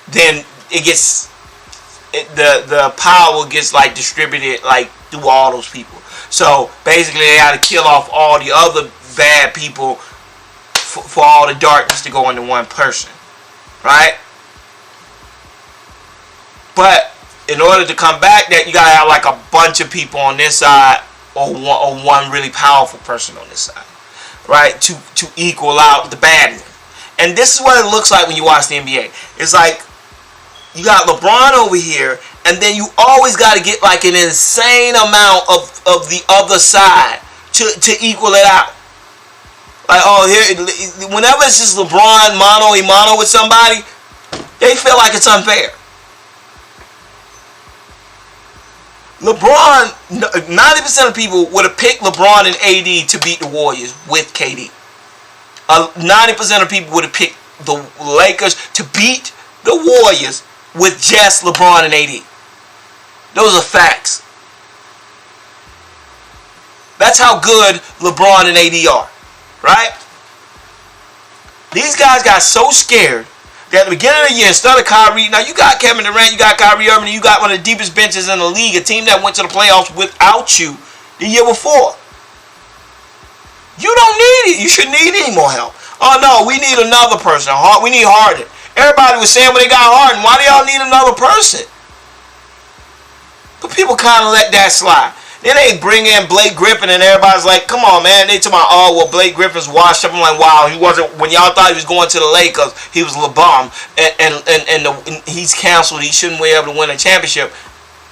then the power gets like distributed like through all those people. So basically, they had to kill off all the other bad people for all the darkness to go into one person, right? But in order to come back, that you gotta have like a bunch of people on this side, or one really powerful person on this side, right? To equal out the bad one. And this is what it looks like when you watch the NBA. It's like you got LeBron over here, and then you always got to get like an insane amount of the other side to equal it out. Like, oh, here, whenever it's just LeBron mano a mano with somebody, they feel like it's unfair. LeBron, 90% of people would have picked LeBron and AD to beat the Warriors with KD. 90% of people would have picked the Lakers to beat the Warriors with just LeBron and AD. Those are facts. That's how good LeBron and AD are, right? These guys got so scared that at the beginning of the year, instead of Kyrie, now you got Kevin Durant, you got Kyrie Irving, and you got one of the deepest benches in the league, a team that went to the playoffs without you the year before. You don't need it. You shouldn't need any more help. Oh no, we need another person. We need Harden. Everybody was saying when they got Harden, why do y'all need another person? But people kind of let that slide. Then they bring in Blake Griffin, and everybody's like, come on, man. They talking about, oh, well, Blake Griffin's washed up. I'm like, wow, he wasn't, when y'all thought he was going to the Lakers, he was LeBron, and he's canceled. He shouldn't be able to win a championship.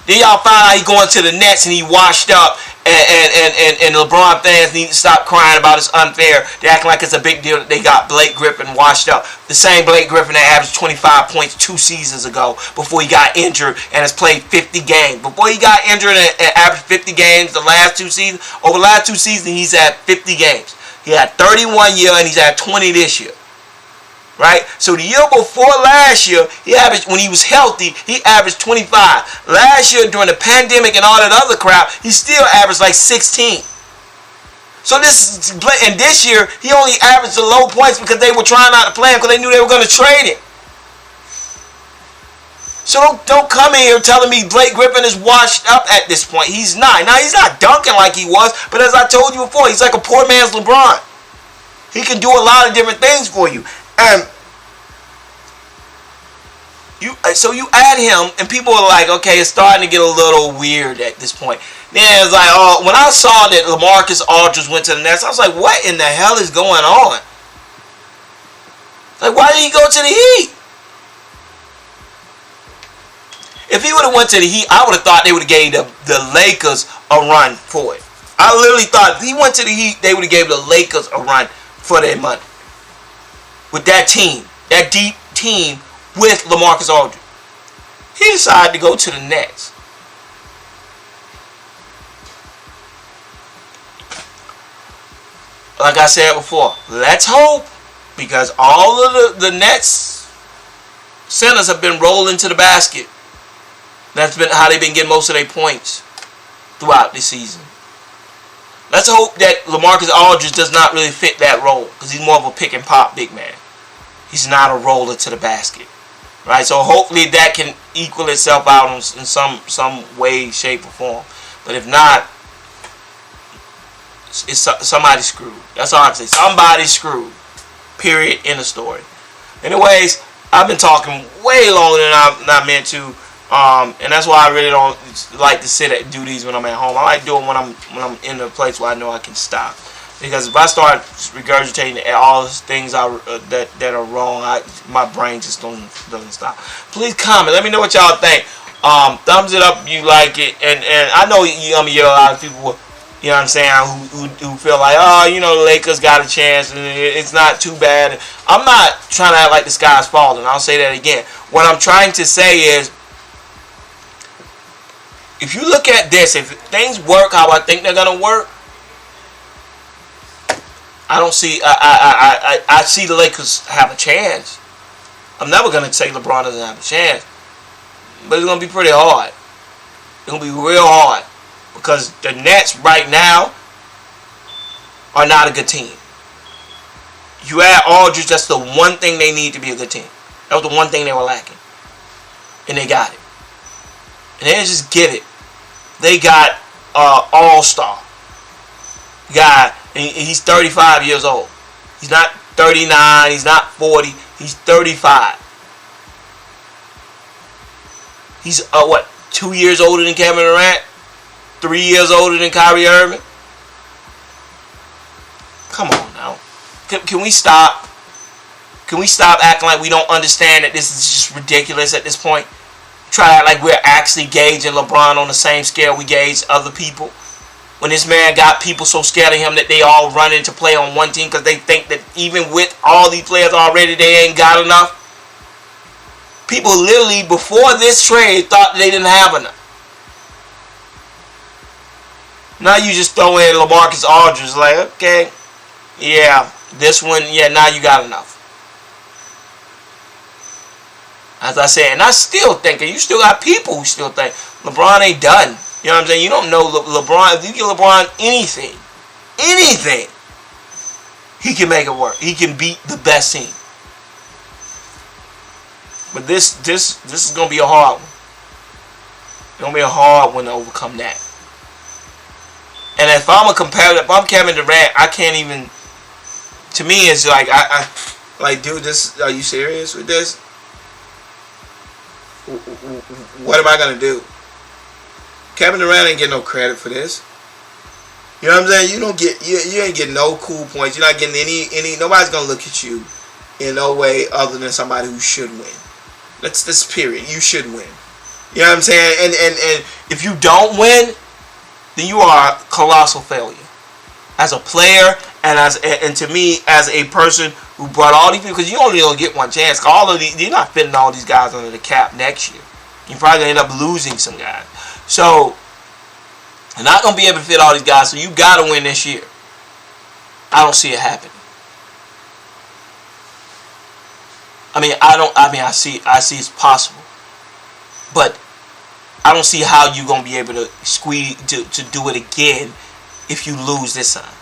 Then y'all find out he going to the Nets, and he washed up, and LeBron fans need to stop crying about it's unfair. They're acting like it's a big deal that they got Blake Griffin washed up. The same Blake Griffin that averaged 25 points 2 seasons ago before he got injured and has played 50 games. Before he got injured and averaged 50 games the last 2 seasons, over the last 2 seasons, he's had 50 games. He had 31 year and he's had 20 this year. Right? So the year before last year, he averaged, when he was healthy, he averaged 25. Last year, during the pandemic and all that other crap, he still averaged like 16. So this year, he only averaged the low points because they were trying not to play him because they knew they were going to trade him. So don't come in here telling me Blake Griffin is washed up at this point. He's not. Now, he's not dunking like he was, but as I told you before, he's like a poor man's LeBron. He can do a lot of different things for you. And so you add him, and people are like, okay, it's starting to get a little weird at this point. Then it's like, oh, when I saw that Lamarcus Aldridge went to the Nets, I was like, what in the hell is going on? Like, why did he go to the Heat? If he would have went to the Heat, I would have thought they would have gave the Lakers a run for it. I literally thought if he went to the Heat, they would have gave the Lakers a run for their money. With that team, that deep team with Lamarcus Aldridge. He decided to go to the Nets. Like I said before, let's hope, because all of the Nets centers have been rolling to the basket. That's been how they've been getting most of their points throughout this season. Let's hope that Lamarcus Aldridge does not really fit that role, because he's more of a pick and pop big man. He's not a roller to the basket, right? So hopefully that can equal itself out in some way, shape, or form. But if not, it's somebody's screwed. That's all I can say. Somebody's screwed. Period. End of story. Anyways, I've been talking way longer than I meant to. And that's why I really don't like to sit and do these when I'm at home. I like doing when I'm in a place where I know I can stop. Because if I start regurgitating all those things that are wrong, my brain just doesn't stop. Please comment. Let me know what y'all think. Thumbs it up if you like it. And I know I'm gonna get a lot of people, you know what I'm saying, who feel like, oh, you know, the Lakers got a chance and it's not too bad. I'm not trying to act like the sky's falling. I'll say that again. What I'm trying to say is, if you look at this, if things work how I think they're gonna work, I don't see. I see the Lakers have a chance. I'm never gonna say LeBron doesn't have a chance, but it's gonna be pretty hard. It's gonna be real hard because the Nets right now are not a good team. You add Aldridge, that's the one thing they need to be a good team. That was the one thing they were lacking. and they got it. And they didn't just get it. They got all-star guy, and he's 35 years old. He's not 39. He's not 40. He's 35. He's 2 years older than Kevin Durant, 3 years older than Kyrie Irving. Come on now. Can we stop? Can we stop acting like we don't understand that this is just ridiculous at this point? Try to act like we're actually gauging LeBron on the same scale we gauge other people. When this man got people so scared of him that they all run in to play on one team because they think that even with all these players already, they ain't got enough. People literally, before this trade, thought they didn't have enough. Now you just throw in Lamarcus Aldridge, like, okay, yeah, this one, yeah, now you got enough. As I said, and I still think, and you still got people who still think LeBron ain't done. You know what I'm saying? You don't know LeBron. If you give LeBron anything, he can make it work. He can beat the best team. But this is gonna be a hard one. It's gonna be a hard one to overcome that. And if I'm a competitor, if I'm Kevin Durant, I can't even. To me, it's like I like, dude, this. Are you serious with this? What am I gonna do? Kevin Durant ain't getting no credit for this. You know what I'm saying? You don't get you ain't getting no cool points. You're not getting any. Nobody's gonna look at you in no way other than somebody who should win. That's this period. You should win. You know what I'm saying? And if you don't win, then you are a colossal failure as a player and to me as a person who brought all these people, because you only don't get one chance. All of these, you're not fitting all these guys under the cap next year. You're probably gonna end up losing some guys. So you're not gonna be able to fit all these guys. So you gotta win this year. I don't see it happening. I see it's possible, but I don't see how you're gonna be able to squeeze to do it again if you lose this time.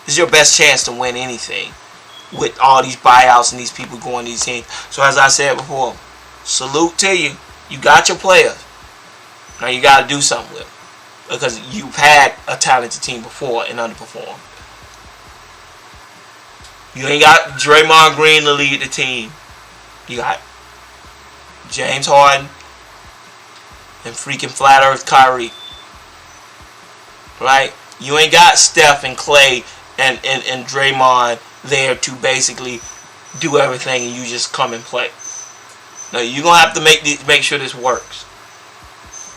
This is your best chance to win anything with all these buyouts and these people going to these teams. So as I said before, salute to you. You got your players. Now you got to do something with them because you've had a talented team before and underperformed. You ain't got Draymond Green to lead the team. You got James Harden and freaking flat earth Kyrie. Right? You ain't got Steph and Clay and Draymond there to basically do everything and you just come and play. No, you're going to have to make sure this works.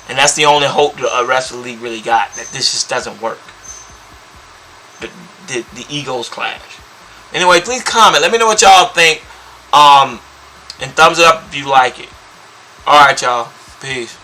And that's the only hope the rest of the league really got, that this just doesn't work. The egos clash. Anyway, please comment. Let me know what y'all think. And thumbs it up if you like it. Alright, y'all. Peace.